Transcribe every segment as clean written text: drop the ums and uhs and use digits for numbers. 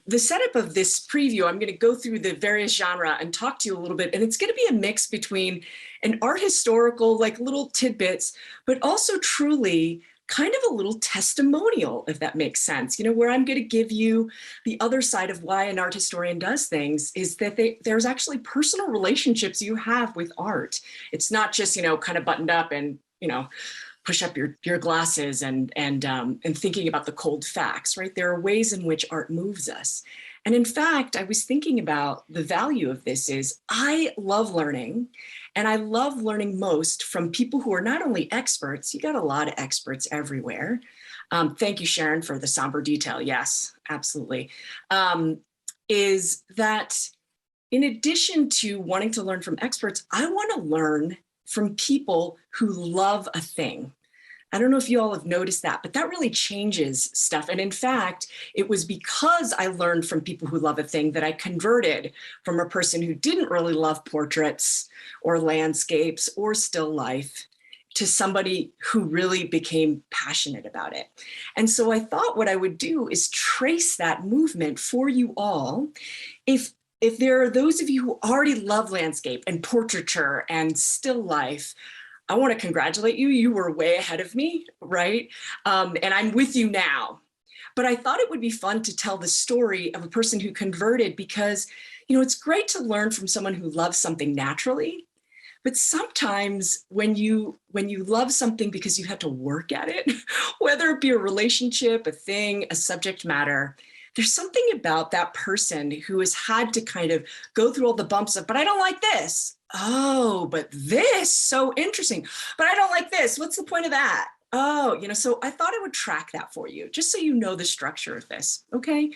the setup of this preview, I'm going to go through the various genre and talk to you a little bit, and it's going to be a mix between an art historical, like little tidbits, but also truly kind of a little testimonial, if that makes sense, where I'm going to give you the other side of why an art historian does things is that there's actually personal relationships you have with art. It's not just, kind of buttoned up and, push up your glasses and thinking about the cold facts, right? There are ways in which art moves us. And in fact, I was thinking about the value of this is I love learning, and I love learning most from people who are not only experts, you got a lot of experts everywhere. Thank you, Sharon, for the somber detail. Yes, absolutely. Is that in addition to wanting to learn from experts, I want to learn from people who love a thing. I don't know if you all have noticed that, but that really changes stuff. And in fact, it was because I learned from people who love a thing that I converted from a person who didn't really love portraits or landscapes or still life to somebody who really became passionate about it. And so I thought what I would do is trace that movement for you all. If there are those of you who already love landscape and portraiture and still life, I want to congratulate you. You were way ahead of me, right? And I'm with you now. But I thought it would be fun to tell the story of a person who converted because, it's great to learn from someone who loves something naturally. But sometimes when you love something because you had to work at it, whether it be a relationship, a thing, a subject matter, there's something about that person who has had to kind of go through all the bumps of, but I don't like this. Oh, but this, so interesting. But I don't like this. What's the point of that? Oh, so I thought I would track that for you, just so you know the structure of this. Okay.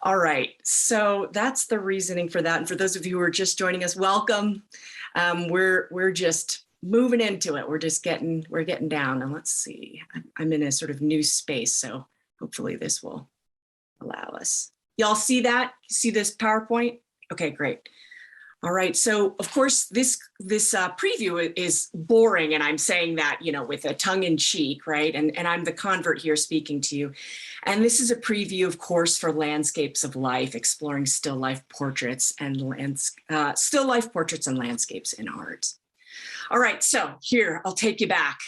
All right. So that's the reasoning for that. And for those of you who are just joining us, welcome. We're just moving into it. We're getting down. And let's see, I'm in a sort of new space. So hopefully this will allow us. Y'all see that? See this PowerPoint? Okay, great. All right, so of course this preview is boring, and I'm saying that, with a tongue in cheek, right? And I'm the convert here speaking to you. And this is a preview, of course, for landscapes of life, exploring still life portraits and landscapes in art. All right, so here, I'll take you back.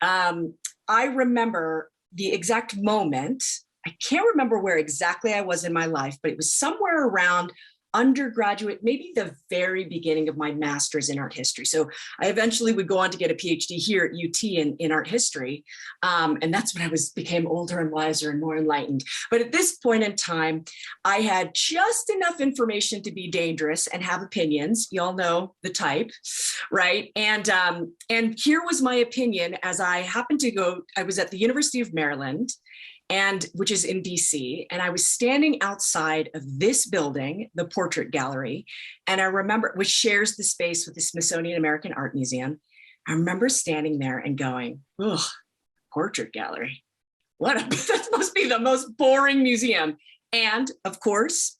I remember the exact moment. I can't remember where exactly I was in my life, but it was somewhere around undergraduate, maybe the very beginning of my master's in art history. So I eventually would go on to get a PhD here at UT in art history. And that's when I became older and wiser and more enlightened. But at this point in time, I had just enough information to be dangerous and have opinions. Y'all know the type, right? And here was my opinion as I happened to go, I was at the University of Maryland, which is in DC, and I was standing outside of this building, the Portrait Gallery, and I remember, which shares the space with the Smithsonian American Art Museum. I remember standing there and going, ugh, Portrait Gallery. That must be the most boring museum. And of course,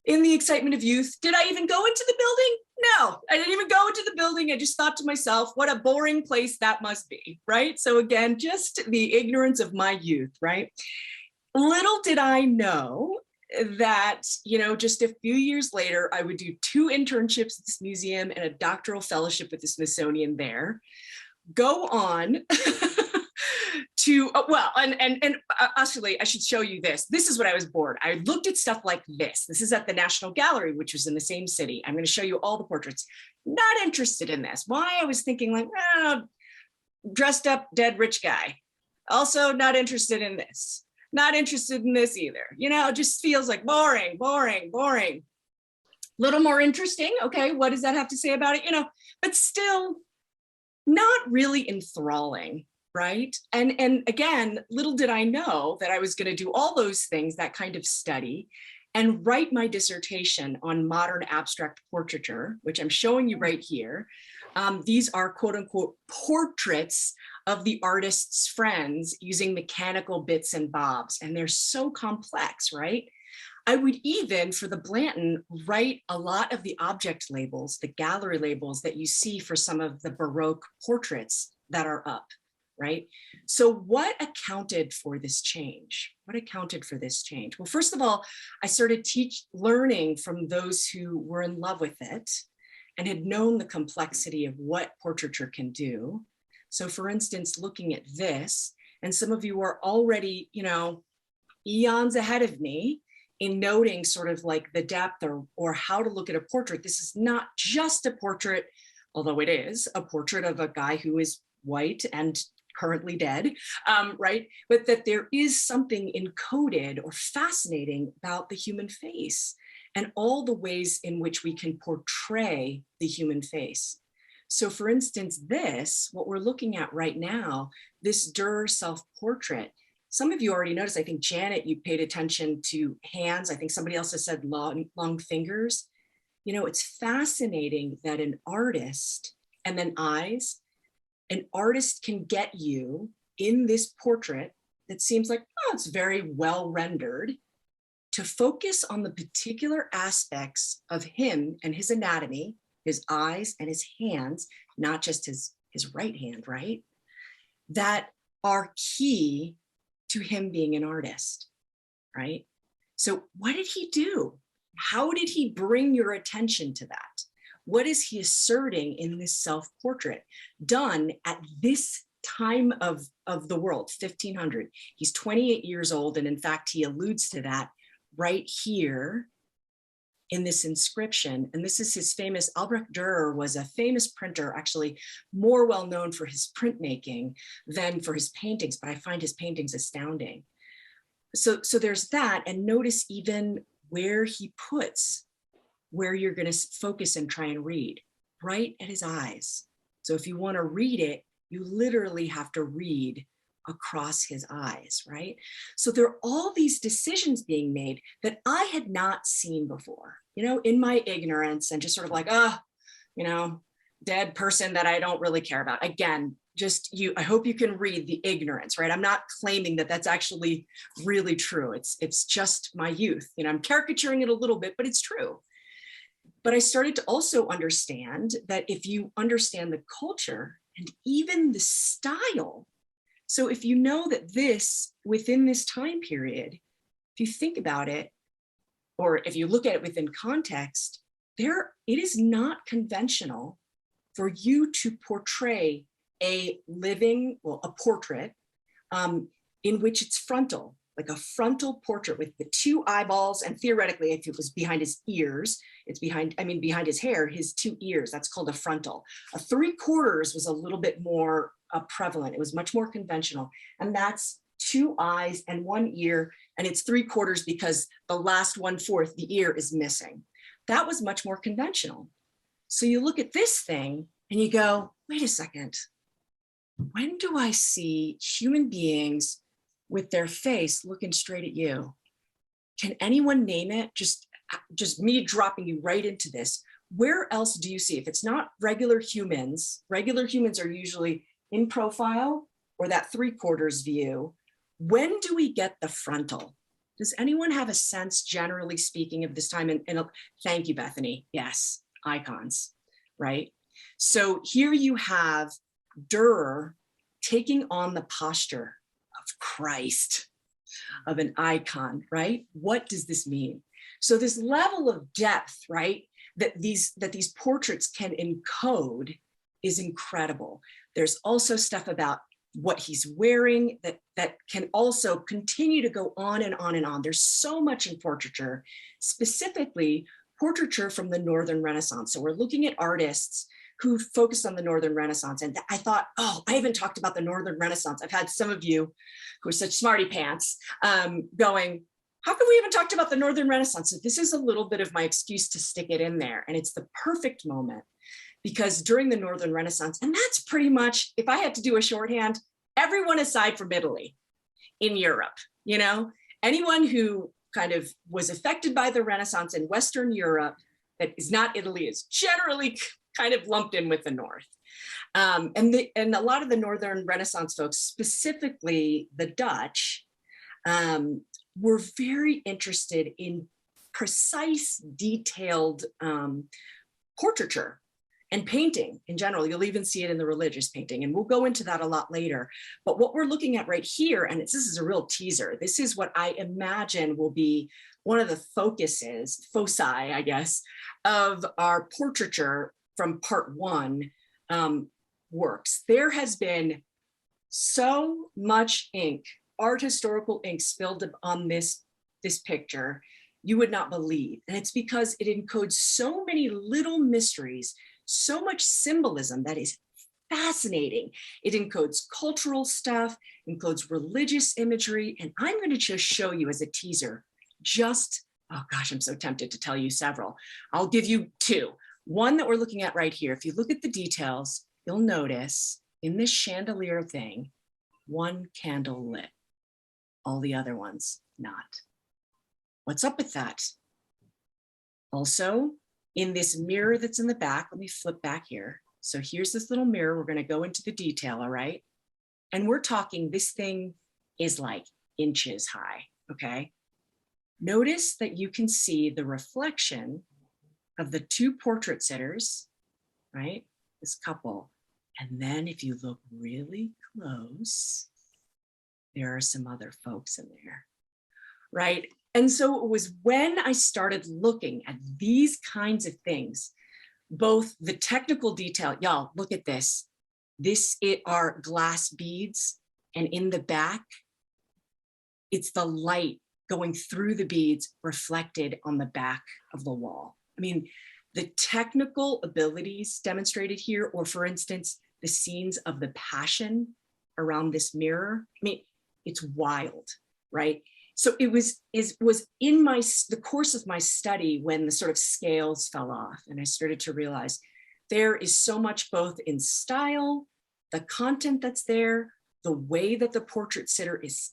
in the excitement of youth, did I even go into the building? No, I didn't even go into the building. I just thought to myself, what a boring place that must be, right? So again, just the ignorance of my youth, right? Little did I know that, just a few years later, I would do 2 internships at this museum and a doctoral fellowship with the Smithsonian there, go on to, actually, I should show you this. This is what I was bored. I looked at stuff like this. This is at the National Gallery, which was in the same city. I'm going to show you all the portraits. Not interested in this. Why? I was thinking like, dressed up, dead rich guy. Also not interested in this. Not interested in this either. It just feels like boring, boring, boring. Little more interesting. Okay, what does that have to say about it? But still not really enthralling. Right. And again, little did I know that I was going to do all those things, that kind of study, and write my dissertation on modern abstract portraiture, which I'm showing you right here. These are quote unquote portraits of the artist's friends using mechanical bits and bobs. And they're so complex, right? I would even, for the Blanton, write a lot of the object labels, the gallery labels that you see for some of the Baroque portraits that are up. right? So what accounted for this change? What accounted for this change? Well, first of all, I started learning from those who were in love with it and had known the complexity of what portraiture can do. So for instance, looking at this, and some of you are already, eons ahead of me in noting sort of like the depth or how to look at a portrait. This is not just a portrait, although it is a portrait of a guy who is white and currently dead, right? But that there is something encoded or fascinating about the human face and all the ways in which we can portray the human face. So for instance, what we're looking at right now, this Durer self-portrait, some of you already noticed, I think Janet, you paid attention to hands. I think somebody else has said long fingers. It's fascinating that an artist, and then eyes, an artist can get you in this portrait that seems like, oh, it's very well rendered, to focus on the particular aspects of him and his anatomy, his eyes and his hands, not just his right hand, right? That are key to him being an artist, right? So what did he do? How did he bring your attention to that? What is he asserting in this self-portrait done at this time of the world, 1500? He's 28 years old. And in fact, he alludes to that right here in this inscription. And this is his famous, Albrecht Dürer was a famous printer, actually more well known for his printmaking than for his paintings, but I find his paintings astounding. So there's that, and notice even where he puts, where you're going to focus and try and read, right at his eyes. So if you want to read it, you literally have to read across his eyes, right? So there are all these decisions being made that I had not seen before, in my ignorance and just sort of like, dead person that I don't really care about. Again, I hope you can read the ignorance, right? I'm not claiming that that's actually really true. It's just my youth. I'm caricaturing it a little bit, but it's true. But I started to also understand that if you understand the culture and even the style, so if you know that within this time period, if you think about it, or if you look at it within context, it is not conventional for you to portray a portrait in which it's frontal, like a frontal portrait with the two eyeballs, and theoretically, if it was behind his ears, behind his hair, his two ears, that's called a frontal. A 3/4 was a little bit more prevalent. It was much more conventional. And that's 2 eyes and 1 ear, and it's 3/4 because the last 1/4, the ear, is missing. That was much more conventional. So you look at this thing and you go, wait a second, when do I see human beings with their face looking straight at you? Can anyone name it? Just me dropping you right into this. Where else do you see? If it's not regular humans are usually in profile or that 3/4 view. When do we get the frontal? Does anyone have a sense, generally speaking, of this time? And thank you, Bethany. Yes, icons, right? So here you have Dürer taking on the posture of Christ, of an icon, right? What does this mean? So this level of depth, right, that these portraits can encode is incredible. There's also stuff about what he's wearing that can also continue to go on and on and on. There's so much in portraiture, specifically portraiture from the Northern Renaissance. So we're looking at artists who focused on the Northern Renaissance. And I thought, oh, I haven't talked about the Northern Renaissance. I've had some of you who are such smarty pants going, how come we haven't talked about the Northern Renaissance? So this is a little bit of my excuse to stick it in there. And it's the perfect moment, because during the Northern Renaissance, and that's pretty much, if I had to do a shorthand, everyone aside from Italy in Europe, anyone who kind of was affected by the Renaissance in Western Europe that is not Italy is generally kind of lumped in with the North. And a lot of the Northern Renaissance folks, specifically the Dutch, were very interested in precise, detailed portraiture. and painting in general. You'll even see it in the religious painting, and we'll go into that a lot later. But what we're looking at right here, and this is a real teaser, this is what I imagine will be one of the foci, I guess, of our portraiture from part one works. There has been so much ink, art historical ink spilled on this picture, you would not believe. And it's because it encodes so many little mysteries, so much symbolism that is fascinating. It encodes cultural stuff, encodes religious imagery, and I'm going to just show you as a teaser, oh gosh, I'm so tempted to tell you several. I'll give you two. One that we're looking at right here. If you look at the details, you'll notice in this chandelier thing, one candle lit, all the other ones not. What's up with that? Also, in this mirror that's in the back, let me flip back here. So here's this little mirror. We're going to go into the detail, all right? And we're talking, this thing is like inches high, okay? Notice that you can see the reflection of the two portrait sitters, right? This couple. And then if you look really close, there are some other folks in there, right? And so it was when I started looking at these kinds of things, both the technical detail, y'all, look at this. Are glass beads, and in the back, it's the light going through the beads reflected on the back of the wall. I mean, the technical abilities demonstrated here, or for instance, the scenes of the passion around this mirror, I mean, it's wild, right? So it was in the course of my study when the sort of scales fell off, and I started to realize there is so much both in style, the content that's there, the way that the portrait sitter is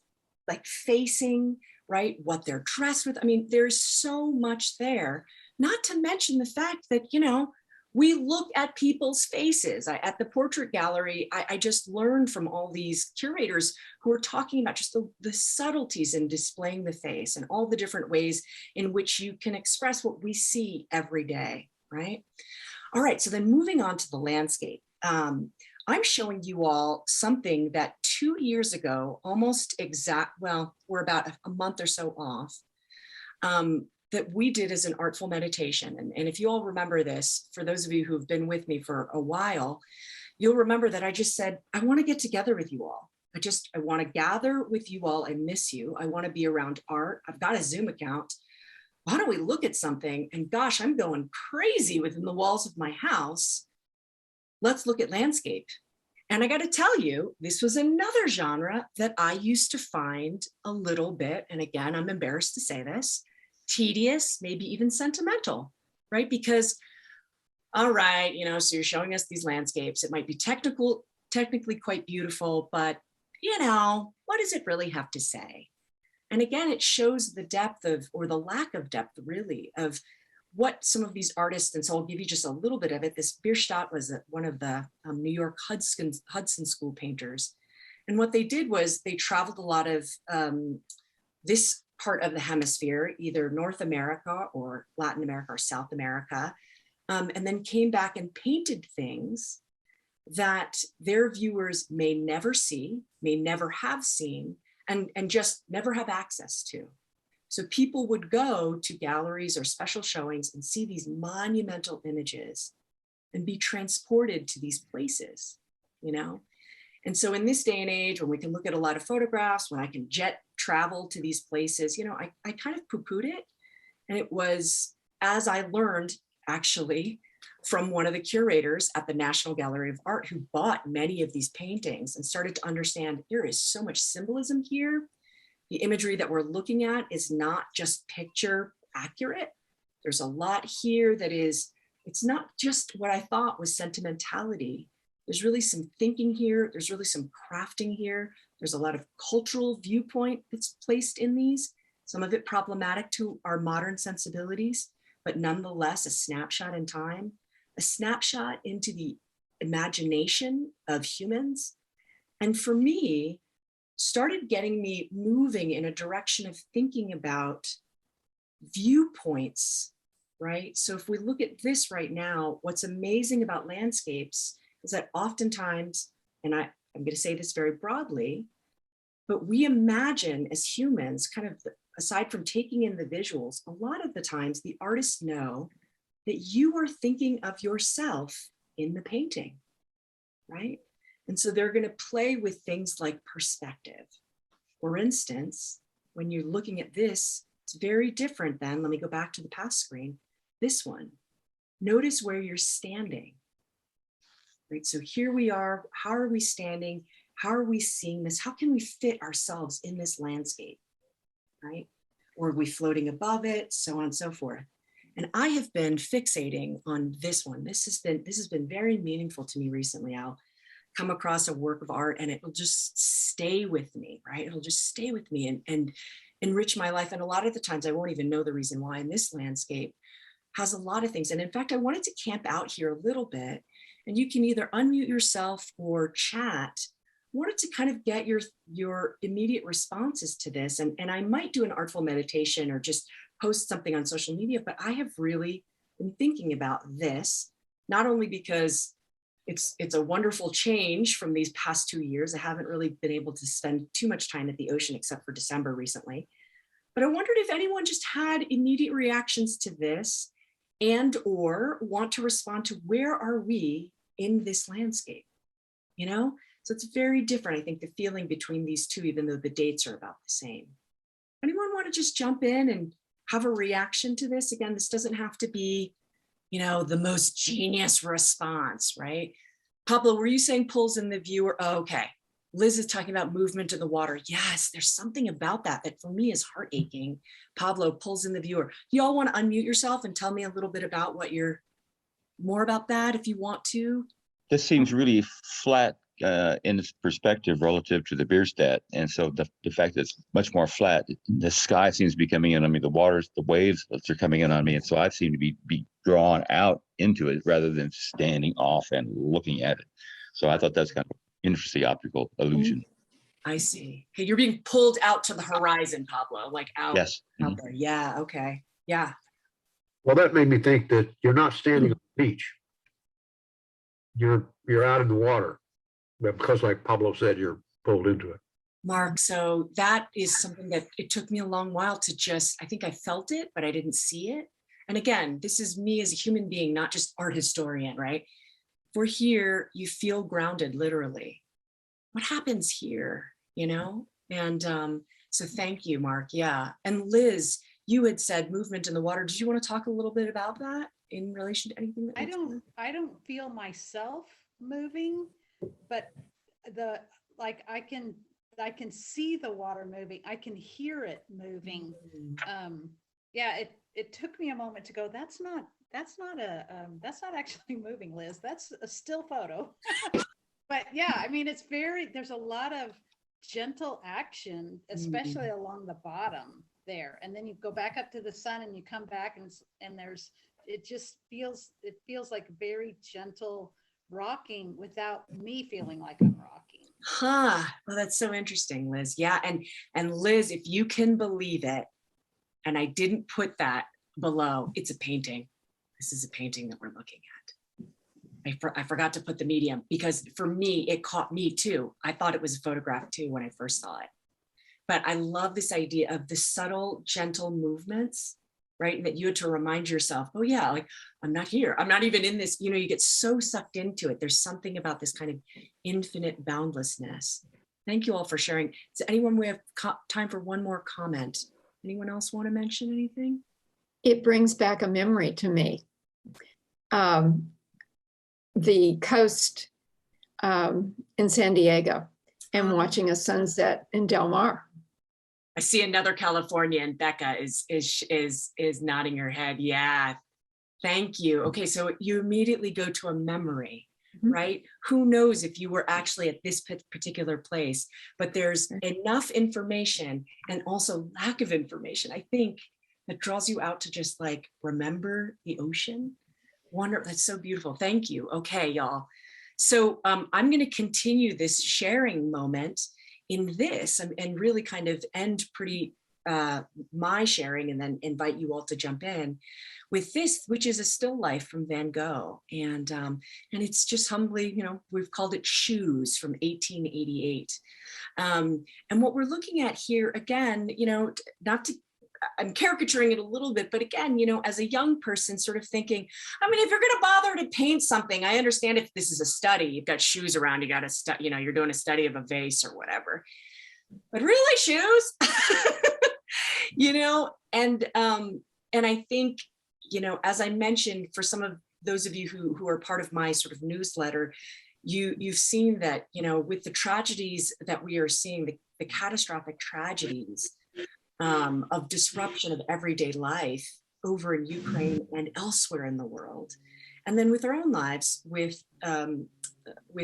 like facing, right? What they're dressed with. I mean, there's so much there, not to mention the fact that, you know, we look at people's faces. At the portrait gallery, I just learned from all these curators who are talking about just the subtleties in displaying the face and all the different ways in which you can express what we see every day, right? All right, so then moving on to the landscape. I'm showing you all something that 2 years ago, we're about a month or so off, that we did as an artful meditation. And if you all remember this, for those of you who've been with me for a while, you'll remember that I just said, I want to get together with you all. I want to gather with you all. I miss you. I want to be around art. I've got a Zoom account. Why don't we look at something? And gosh, I'm going crazy within the walls of my house. Let's look at landscape. And I got to tell you, this was another genre that I used to find a little bit, and again, I'm embarrassed to say this, tedious, maybe even sentimental, right? Because, all right, you know, so you're showing us these landscapes. It might be technically quite beautiful, but, you know, what does it really have to say? And again, it shows the depth of, or the lack of depth, really, of what some of these artists, and so I'll give you just a little bit of it. This Bierstadt was one of the New York Hudson School painters. And what they did was they traveled a lot of this part of the hemisphere, either North America or Latin America or South America, and then came back and painted things that their viewers may never see, may never have seen, and just never have access to. So people would go to galleries or special showings and see these monumental images and be transported to these places, you know? And so in this day and age, when we can look at a lot of photographs, when I can jet travel to these places, you know, I kind of poo-pooed it. And it was, as I learned actually from one of the curators at the National Gallery of Art who bought many of these paintings and started to understand there is so much symbolism here. The imagery that we're looking at is not just picture accurate. There's a lot here that is, it's not just what I thought was sentimentality. There's really some thinking here. There's really some crafting here. There's a lot of cultural viewpoint that's placed in these, some of it problematic to our modern sensibilities, but nonetheless a snapshot in time, a snapshot into the imagination of humans. And for me, started getting me moving in a direction of thinking about viewpoints right? So if we look at this right now, what's amazing about landscapes is that oftentimes, and I'm going to say this very broadly, but we imagine as humans, kind of aside from taking in the visuals, a lot of the times the artists know that you are thinking of yourself in the painting, right? And so they're going to play with things like perspective. For instance, when you're looking at this, it's very different than, let me go back to the past screen, this one. Notice where you're standing, right? So here we are, how are we standing? How are we seeing this? How can we fit ourselves in this landscape, right? Or are we floating above it, so on and so forth. And I have been fixating on this one. This has been very meaningful to me recently. I'll come across a work of art and it'll just stay with me, right? It'll just stay with me and enrich my life. And a lot of the times I won't even know the reason why. And this landscape has a lot of things. And in fact, I wanted to camp out here a little bit, and you can either unmute yourself or chat. I wanted to kind of get your immediate responses to this. And I might do an artful meditation or just post something on social media, but I have really been thinking about this, not only because it's a wonderful change from these past 2 years. I haven't really been able to spend too much time at the ocean except for December recently. But I wondered if anyone just had immediate reactions to this and or want to respond to where are we in this landscape, you know? So it's very different, I think, the feeling between these two, even though the dates are about the same. Anyone want to just jump in and have a reaction to this? Again, this doesn't have to be, you know, the most genius response, right? Pablo, were you saying pulls in the viewer? Oh, okay. Liz is talking about movement in the water. Yes, there's something about that for me is heart aching. Pablo, pulls in the viewer. You all want to unmute yourself and tell me a little bit about more about that if you want to? This seems really flat in its perspective relative to the Bierstadt. And so the fact that it's much more flat, the sky seems to be coming in on me, the waves are coming in on me. And so I seem to be drawn out into it rather than standing off and looking at it. So I thought that's kind of interesting optical illusion. I see. Okay, you're being pulled out to the horizon, Pablo, like out, yes. out there. Yeah, okay. Yeah. Well, that made me think that you're not standing on the beach. You're out in the water. But because, like Pablo said, you're pulled into it. Mark, so that is something that it took me a long while to just, I think I felt it, but I didn't see it. And again, this is me as a human being, not just art historian, right? If we're here, you feel grounded, literally. What happens here, you know? And so thank you, Mark. Yeah. And Liz, you had said movement in the water. Did you want to talk a little bit about that in relation to anything? That I don't feel myself moving, but I can see the water moving. I can hear it moving. Yeah, it took me a moment to go, that's not actually moving, Liz. That's a still photo. But yeah, I mean, there's a lot of gentle action, especially along the bottom there. And then you go back up to the sun and you come back and it feels like very gentle rocking without me feeling like I'm rocking. Well, that's so interesting, Liz. Yeah. And Liz, if you can believe it, and I didn't put that below, it's a painting. This is a painting that we're looking at. I forgot to put the medium because for me, it caught me too. I thought it was a photograph too when I first saw it. But I love this idea of the subtle, gentle movements, right? And that you had to remind yourself, oh yeah, like I'm not here. I'm not even in this, you know, you get so sucked into it. There's something about this kind of infinite boundlessness. Thank you all for sharing. Does anyone, we have time for one more comment. Anyone else want to mention anything? It brings back a memory to me. The coast in San Diego and watching a sunset in Del Mar. I see another Californian. Becca is nodding her head. Yeah, thank you. Okay, so you immediately go to a memory, right? Who knows if you were actually at this particular place, but there's enough information and also lack of information, I think, that draws you out to just like remember the ocean. That's so beautiful. Thank you. Okay, y'all. So I'm going to continue this sharing moment in this and really kind of end pretty my sharing and then invite you all to jump in with this, which is a still life from Van Gogh. And it's just humbly, you know, we've called it Shoes from 1888. And what we're looking at here, again, you know, not to, I'm caricaturing it a little bit, but again, you know, as a young person sort of thinking, I mean, if you're going to bother to paint something, I understand if this is a study, you've got shoes around, you got to study, you know, you're doing a study of a vase or whatever, but really shoes, you know, and I think, you know, as I mentioned, for some of those of you who are part of my sort of newsletter, you've seen that, you know, with the tragedies that we are seeing, the catastrophic tragedies of disruption of everyday life over in Ukraine and elsewhere in the world. And then with our own lives, with the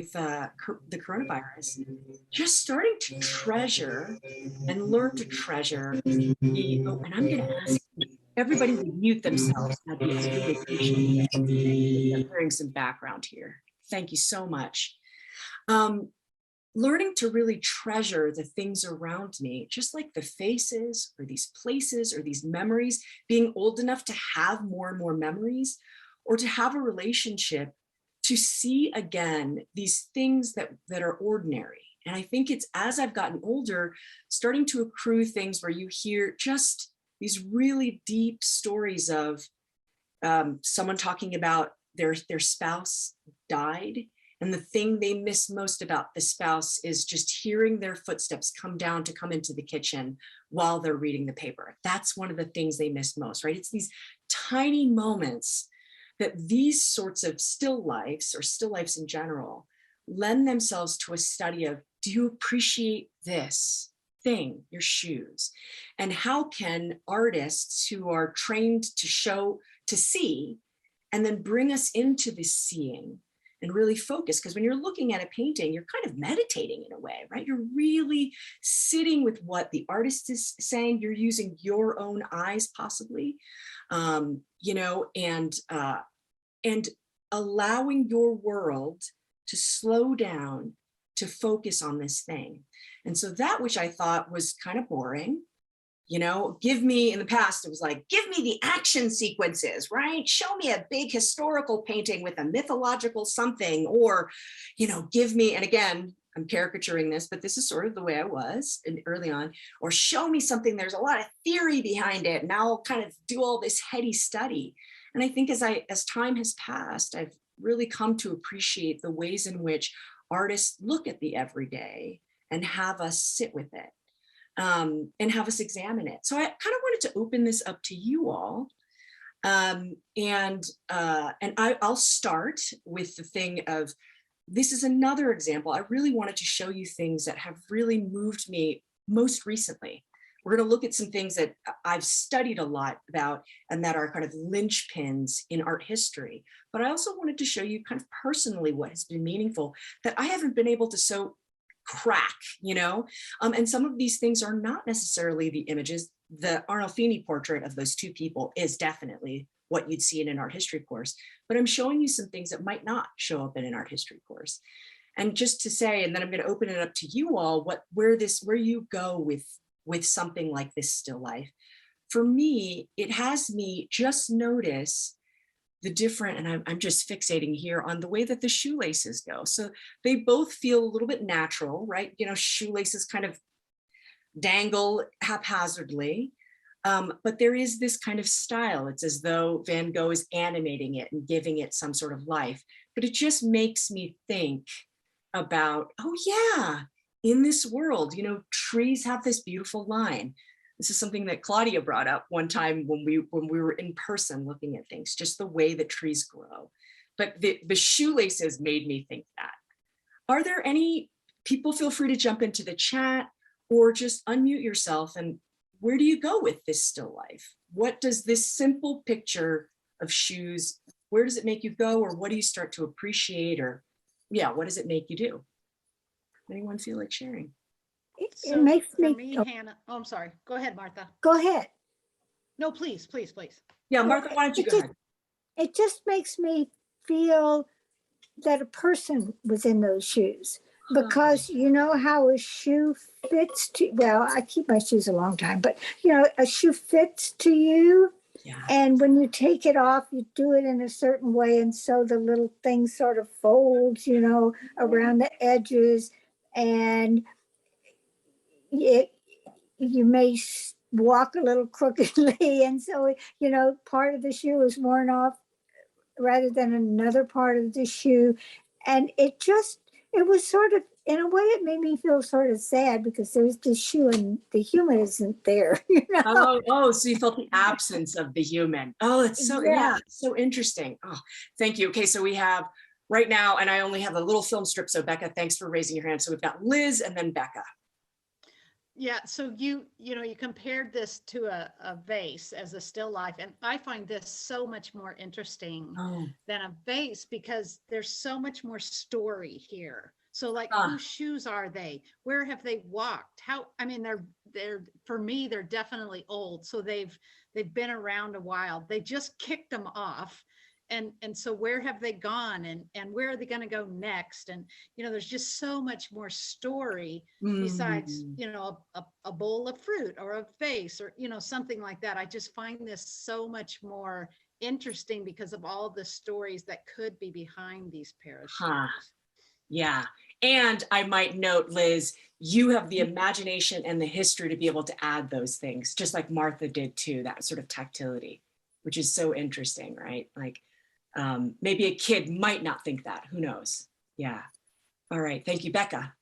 coronavirus, just starting to treasure and learn to treasure and I'm going to ask everybody to mute themselves. I'd be really appreciative. I'm hearing some background here. Thank you so much. Learning to really treasure the things around me, just like the faces or these places or these memories, being old enough to have more and more memories, or to have a relationship to see again these things that are ordinary. And I think it's as I've gotten older, starting to accrue things where you hear just these really deep stories of someone talking about their spouse died. And the thing they miss most about the spouse is just hearing their footsteps come into the kitchen while they're reading the paper. That's one of the things they miss most, right? It's these tiny moments that these sorts of still lifes, or still lifes in general, lend themselves to a study of, do you appreciate this thing, your shoes? And how can artists who are trained to see, and then bring us into the seeing, and really focus, because when you're looking at a painting, you're kind of meditating in a way, right? You're really sitting with what the artist is saying. You're using your own eyes, possibly, you know, and allowing your world to slow down, to focus on this thing. And so that which I thought was kind of boring, you know, give me, in the past, it was like, give me the action sequences, right? Show me a big historical painting with a mythological something, or, you know, give me, and again, I'm caricaturing this, but this is sort of the way I was early on, or show me something, there's a lot of theory behind it, and I'll kind of do all this heady study. And I think as time has passed, I've really come to appreciate the ways in which artists look at the everyday and have us sit with it. And have us examine it. So I kind of wanted to open this up to you all. And I'll start with the thing of, this is another example. I really wanted to show you things that have really moved me most recently. We're going to look at some things that I've studied a lot about and that are kind of linchpins in art history. But I also wanted to show you kind of personally what has been meaningful that I haven't been able to crack, you know, and some of these things are not necessarily the images. The Arnolfini portrait of those two people is definitely what you'd see in an art history course, but I'm showing you some things that might not show up in an art history course. And just to say, and then I'm going to open it up to you all, where you go with something like this still life. For me, it has me just notice the different, and I'm just fixating here on the way that the shoelaces go. So they both feel a little bit natural, right? You know, shoelaces kind of dangle haphazardly, but there is this kind of style. It's as though Van Gogh is animating it and giving it some sort of life, but it just makes me think about, oh yeah, in this world, you know, trees have this beautiful line. This is something that Claudia brought up one time when we were in person looking at things, just the way that trees grow. But the shoelaces made me think that. Are there any people, feel free to jump into the chat or just unmute yourself, and where do you go with this still life? What does this simple picture of shoes, where does it make you go, or what do you start to appreciate, or yeah, what does it make you do? Anyone feel like sharing? So It makes for me, me, Hannah, oh, I'm sorry. Go ahead, Martha. go ahead. No, please, please, please. Yeah, Martha, why don't you go ahead? It just makes me feel that a person was in those shoes. because you know how a shoe fits to, well, I keep my shoes a long time, but you know, a shoe fits to you. Yeah. And when you take it off, you do it in a certain way. And so the little thing sort of folds, you know, around the edges. And you may walk a little crookedly. And so, you know, part of the shoe is worn off rather than another part of the shoe. And it was sort of, in a way, it made me feel sort of sad because there's the shoe and the human isn't there, you know? So you felt the absence of the human. Oh, it's so, yeah, so interesting. Oh, thank you. Okay, so we have right now, and I only have a little film strip. So Becca, thanks for raising your hand. So we've got Liz and then Becca. Yeah, so you know, you compared this to a vase as a still life, and I find this so much more interesting than a vase because there's so much more story here. So like, whose shoes are they? Where have they walked? How, I mean, they're for me, they're definitely old. So they've been around a while. They just kicked them off. And so where have they gone and where are they going to go next? And, you know, there's just so much more story besides, you know, a bowl of fruit or a vase or, you know, something like that. I just find this so much more interesting because of all the stories that could be behind these pair of shoes. Yeah. And I might note, Liz, you have the imagination and the history to be able to add those things, just like Martha did too, that sort of tactility, which is so interesting, right? Like, maybe a kid might not think that, who knows? Yeah. All right, thank you, Becca.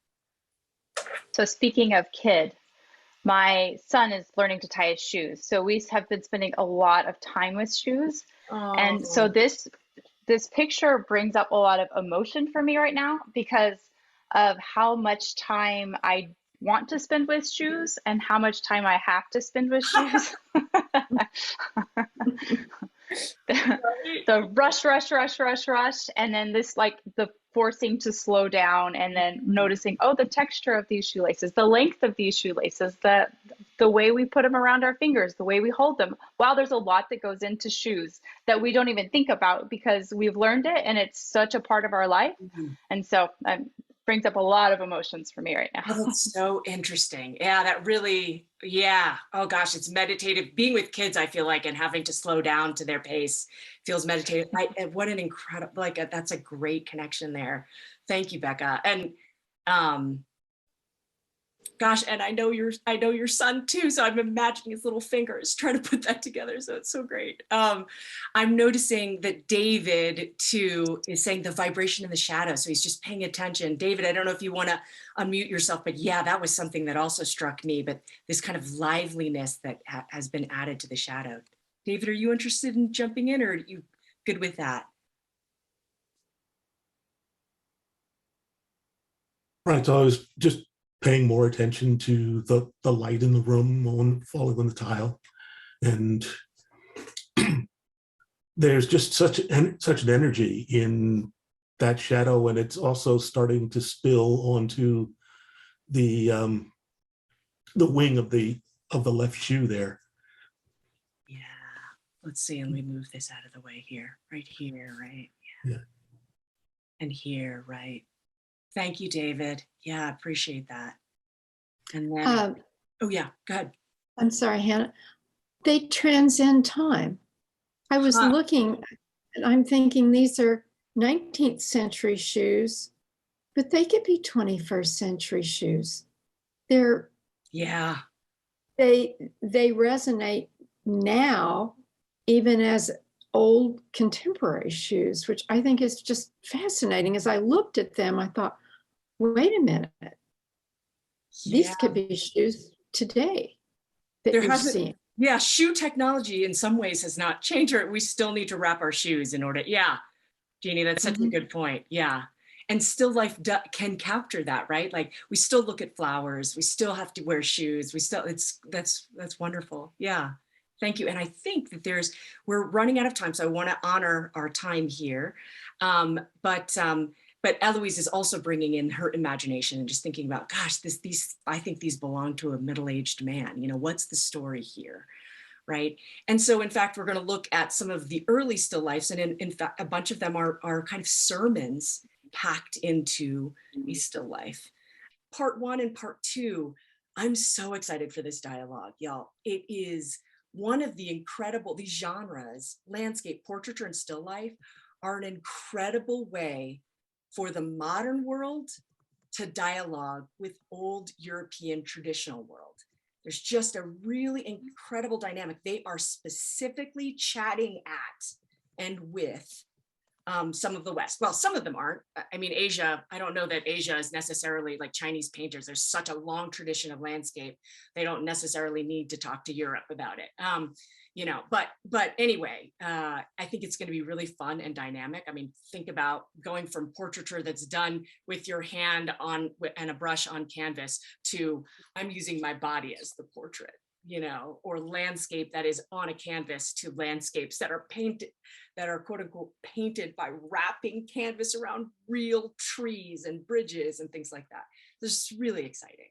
So speaking of kid, my son is learning to tie his shoes. So we have been spending a lot of time with shoes. And so this picture brings up a lot of emotion for me right now because of how much time I want to spend with shoes and how much time I have to spend with shoes. the rush, and then this, like, the forcing to slow down and then noticing, oh, the texture of these shoelaces, the length of these shoelaces, the way we put them around our fingers, the way we hold them. Wow, there's a lot that goes into shoes that we don't even think about because we've learned it and it's such a part of our life. And so brings up a lot of emotions for me right now. Oh, that's so interesting. Yeah, that really, yeah. Oh gosh, it's meditative. Being with kids, I feel like, and having to slow down to their pace feels meditative. What an incredible, like, that's a great connection there. Thank you, Becca. And gosh, and I know your son too, so I'm imagining his little fingers trying to put that together. So it's so great. I'm noticing that David too is saying the vibration in the shadow. So he's just paying attention. David, I don't know if you want to unmute yourself, but yeah, that was something that also struck me. But this kind of liveliness that has been added to the shadow. David, are you interested in jumping in, or are you good with that? Right. So I was just paying more attention to the light in the room falling on the tile. And there's just such an energy in that shadow, and it's also starting to spill onto the wing of the left shoe there. Yeah. Let's see, let me move this out of the way here. Right here, right? Yeah. And here, right? Thank you, David. Yeah, I appreciate that. And then, oh yeah, go ahead. I'm sorry, Hannah. They transcend time. I was looking and I'm thinking these are 19th century shoes, but they could be 21st century shoes. They resonate now, even as old contemporary shoes, which I think is just fascinating. As I looked at them, I thought, wait a minute, these could be shoes today that you're seeing. Yeah, shoe technology in some ways has not changed, or we still need to wrap our shoes in order. Yeah, Jeannie, that's such a good point. Yeah. And still life can capture that, right? Like we still look at flowers, we still have to wear shoes. We still, that's wonderful. Yeah. Thank you. And I think that we're running out of time, so I want to honor our time here. But Eloise is also bringing in her imagination and just thinking about, gosh, I think these belong to a middle-aged man. You know, what's the story here, right? And so, in fact, we're going to look at some of the early still lifes, and in fact, a bunch of them are kind of sermons packed into a still life. Part 1 and part 2, I'm so excited for this dialogue, y'all. It is one of the incredible, these genres, landscape, portraiture, and still life, are an incredible way for the modern world to dialogue with old European traditional world. There's just a really incredible dynamic. They are specifically chatting at and with some of the West. Well, some of them aren't. I mean, Asia, I don't know that Asia is necessarily like Chinese painters. There's such a long tradition of landscape. They don't necessarily need to talk to Europe about it. You know, but anyway, I think it's going to be really fun and dynamic. I mean, think about going from portraiture that's done with your hand on and a brush on canvas to I'm using my body as the portrait, you know, or landscape that is on a canvas to landscapes that are painted, that are quote unquote painted by wrapping canvas around real trees and bridges and things like that. This is really exciting.